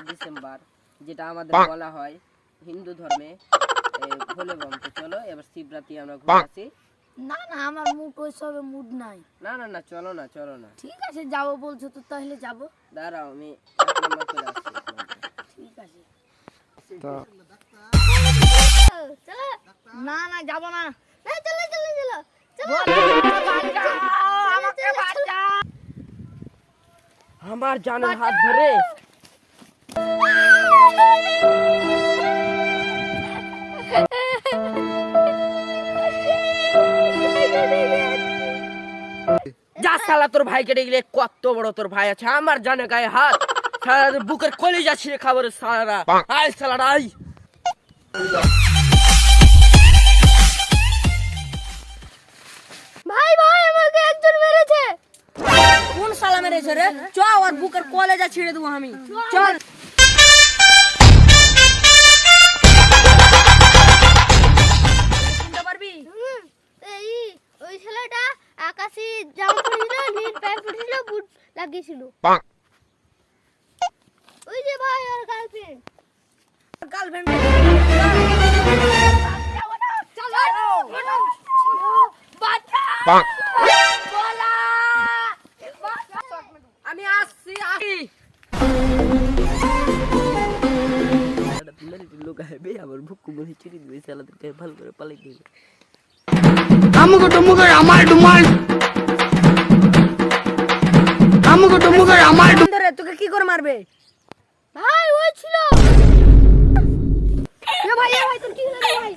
December, যেটা আমাদের বলা হয় হিন্দু ধর্মে ভোলে বম। তো চলো এবার শিবরাত্রি আমরা ঘুরে আসি। না না, আমার মুড ওই সবে মুড নাই। না না না, চলো না চলো না। ঠিক আছে, যাবো বলছো তো তাহলে যাবো। দাঁড়াও, আমি 1 নম্বর করে আসছি। ঠিক আছে। তো চলো। না না, যাবো না। চলো চলো চলো আমার জানের হাত ধরে যা শালা, তোর ভাই কেটে গেলে কত বড় তোর ভাই আছে, আমার জানে গায়ে হাত, সারা বুকের কলিজা ছিঁড়ে খাবার সারা। আয় শালারা আয়। ভাই ভাই, আমাকে একজন মেরেছে। কোন শালা মেরেছে রে? চ, আর বুকের কলিজা ছিঁড়ে দেবো আমি। চল। এই ওই ছেলেটা আকাশি জামা পরেছিল, নীল প্যান্ট পরেছিল, বুট লাগিয়েছিল। ওই যে ভাই, ওর গার্লফ্রেন্ড। আমি আসছি আসি। লোক আসবে আমার বুক কুমড়ে চিড়ি দিবে, শালাদেরকে ভালো করে পালাই দিবে। আমুক টুমুক আমার ডুমাল, আমুক টুমুক আমার ধরে তোকে কি করে মারবে? ভাই ওই ছিল। এ ভাই তোর কি হলো ভাই?